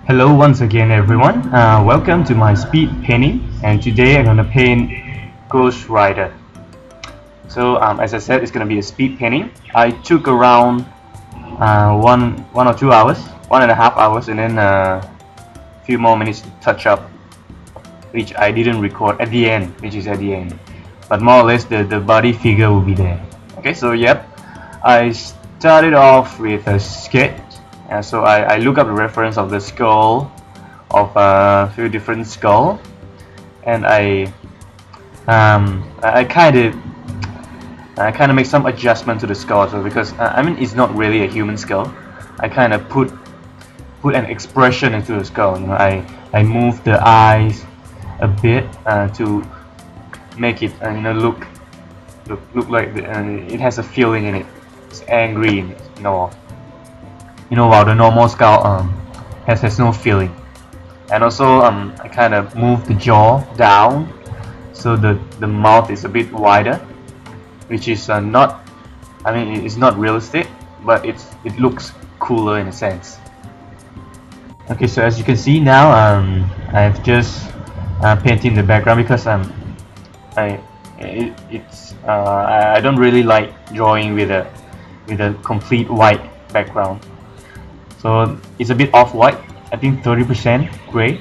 Hello once again everyone, welcome to my speed painting, and today I'm going to paint Ghost Rider. So as I said, it's going to be a speed painting. I took around one or 2 hours, 1.5 hours, and then a few more minutes to touch up, which I didn't record at the end, but more or less the body figure will be there. Okay, so yep, I started off with a sketch. So I look up the reference of the skull, of a few different skull, and I kind of make some adjustment to the skull, so because I mean it's not really a human skull. I kind of put an expression into the skull. You know, I move the eyes a bit to make it look like it has a feeling in it. It's angry, while the normal skull has no feeling. And also I kind of move the jaw down so the mouth is a bit wider, which is not, I mean, it's not realistic, but it looks cooler in a sense. Okay, so as you can see now, I've just painted the background because I don't really like drawing with a complete white background. So it's a bit off-white, I think 30% gray,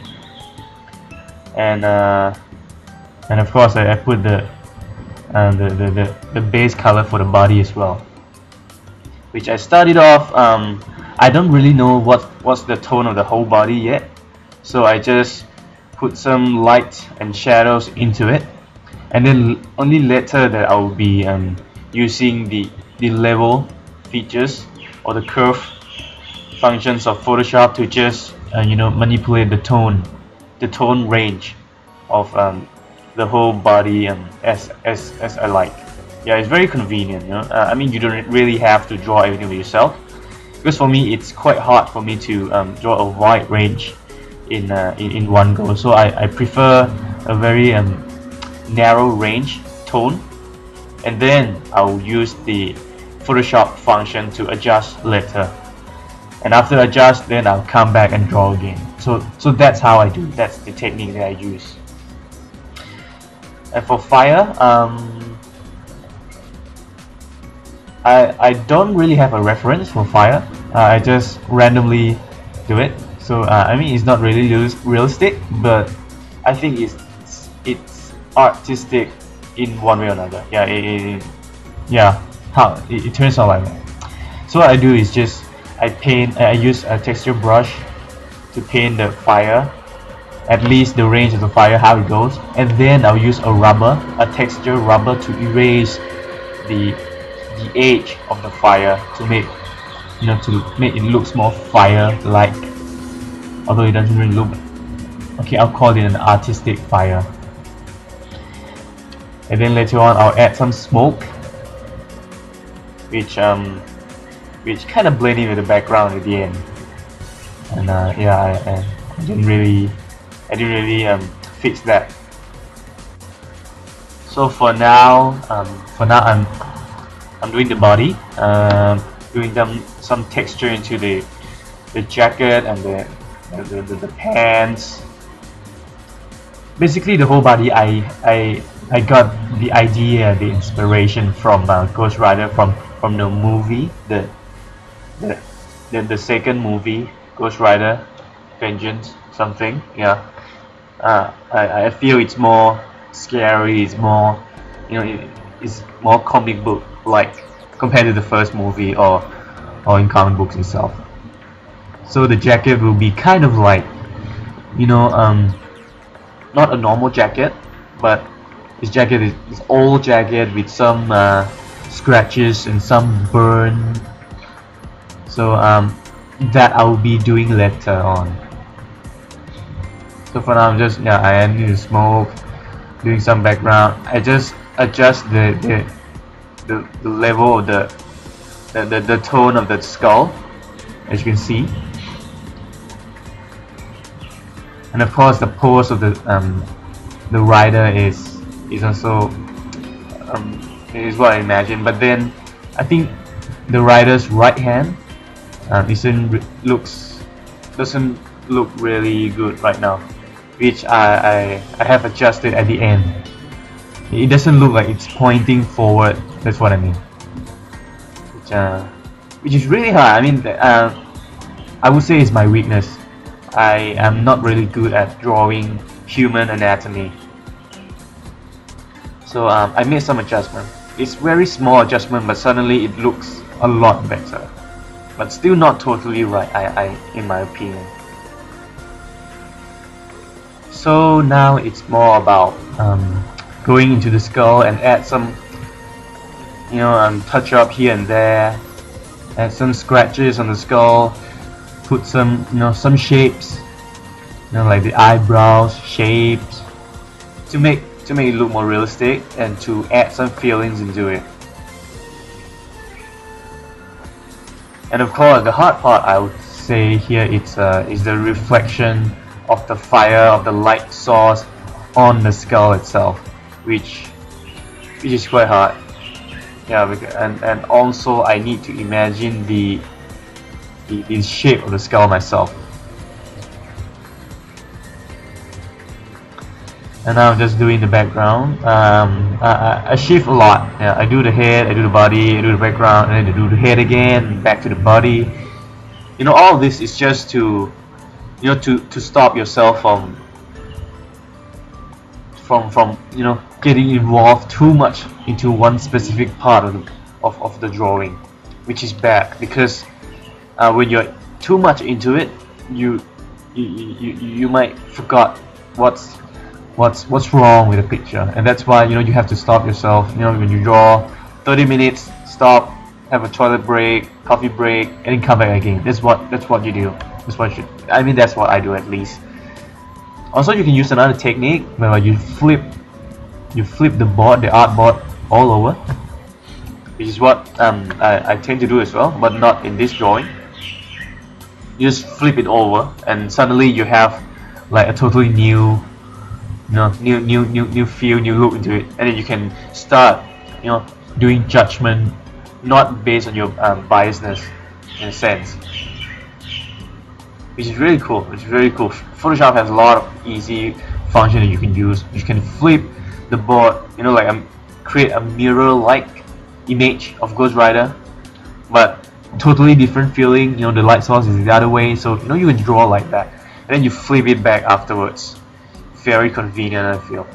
and of course I put the base color for the body as well, which I started off. I don't really know what's the tone of the whole body yet, so I just put some light and shadows into it, and then only later that I will be using the level features or the curve functions of Photoshop to just manipulate the tone range of the whole body as I like. Yeah, it's very convenient. I mean, you don't really have to draw everything by yourself, because for me it's quite hard for me to draw a wide range in one go. So I prefer a very narrow range tone, and then I'll use the Photoshop function to adjust later. And after adjust, then I'll come back and draw again. So that's how I do. That's the technique that I use. And for fire, I don't really have a reference for fire. I just randomly do it. So I mean, it's not really realistic, but I think it's artistic in one way or another. Yeah, it turns out like that. So what I do is just I use a texture brush to paint the fire, at least the range of the fire, how it goes, and then I'll use a texture rubber to erase the edge of the fire to make it looks more fire-like, although it doesn't really look. Okay, I'll call it an artistic fire. And then later on I'll add some smoke, which kind of blend in with the background at the end. And yeah, I didn't really fix that. So for now I'm doing the body, doing some texture into the jacket and the pants. Basically the whole body. I got the idea, the inspiration from Ghost Rider, from the movie, the second movie, Ghost Rider Vengeance something. Yeah, I feel it's more scary, it's more, it's more comic book like compared to the first movie or in comic books itself. So the jacket will be kind of like, not a normal jacket, but this jacket is old jacket with some scratches and some burn. So that I will be doing later on. So for now I'm just I am in smoke, doing some background. I just adjust the level of the tone of the skull, as you can see. And of course the pose of the rider is also is what I imagine. But then I think the rider's right hand doesn't look really good right now, which I have adjusted at the end. It doesn't look like it's pointing forward. That's what I mean. Which is really hard. I mean, I would say it's my weakness. I am not really good at drawing human anatomy. So I made some adjustment. It's very small adjustment, but suddenly it looks a lot better. But still not totally right, in my opinion. So now it's more about going into the skull and add some, touch up here and there, add some scratches on the skull, put some, some shapes, like the eyebrows shapes, to make it look more realistic and to add some feelings into it. And of course, the hard part, I would say here, is the reflection of the fire of the light source on the skull itself, which is quite hard. Yeah, and also I need to imagine the shape of the skull myself. And now I'm just doing the background. I shift a lot. Yeah, I do the head, I do the body, I do the background, and then I do the head again, back to the body. All of this is just to, to stop yourself from getting involved too much into one specific part of the drawing, which is bad, because when you're too much into it, you might forget what's wrong with the picture. And that's why you have to stop yourself. When you draw 30 minutes, stop, have a toilet break, coffee break, and then come back again. That's what you do. That's what I do, at least. Also, you can use another technique where you flip the board, the artboard, all over, which is what I tend to do as well, but not in this drawing. You just flip it over, and suddenly you have like a totally new feel, new look into it, and then you can start doing judgment not based on your biasness, in a sense, which is really cool. It's very cool. Photoshop has a lot of easy function that you can use. You can flip the board, create a mirror-like image of Ghost Rider, but totally different feeling. The light source is the other way, so you can draw like that, and then you flip it back afterwards. Very convenient, I feel.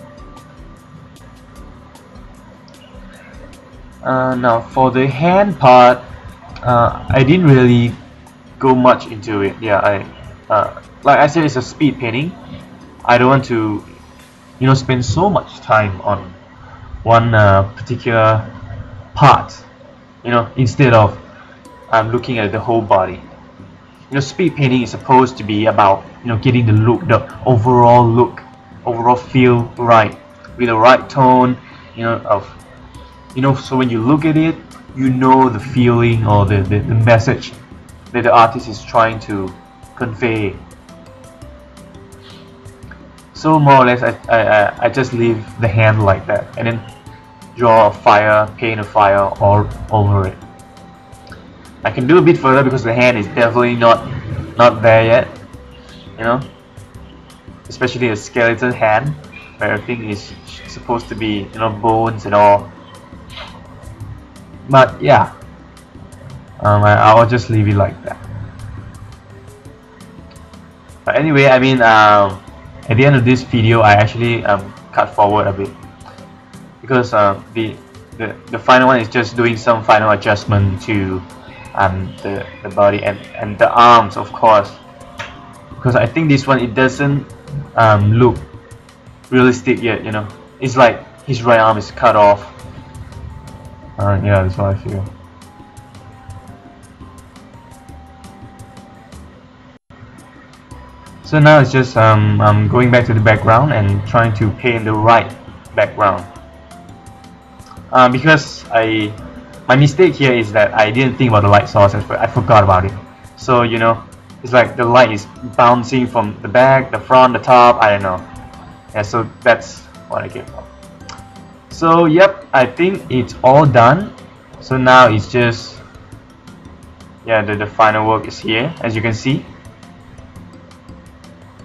Now for the hand part, I didn't really go much into it. Yeah, like I said, it's a speed painting. I don't want to spend so much time on one particular part, instead of looking at the whole body. Speed painting is supposed to be about getting the look, the overall feel right, with the right tone, so when you look at it, the feeling or the message that the artist is trying to convey. So more or less, I just leave the hand like that, and then draw a fire, paint a fire all over it. I can do a bit further because the hand is definitely not there yet, especially a skeleton hand, where everything is supposed to be bones and all. But yeah, I'll just leave it like that. But anyway, I mean, at the end of this video, I actually cut forward a bit, because the final one is just doing some final adjustment to the body and the arms, of course, because I think this one, it doesn't look realistic yet. It's like his right arm is cut off. Yeah, that's what I feel. So now it's just I'm going back to the background and trying to paint the right background, because my mistake here is that I didn't think about the light source. I forgot about it. So it's like the light is bouncing from the back, the front, the top, I don't know. Yeah, so that's what I gave up. So yep, I think it's all done. So now it's just, yeah, the final work is here, as you can see.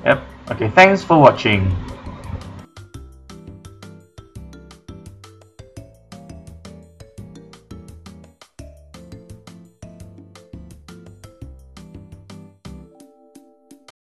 Yep. Okay, thanks for watching.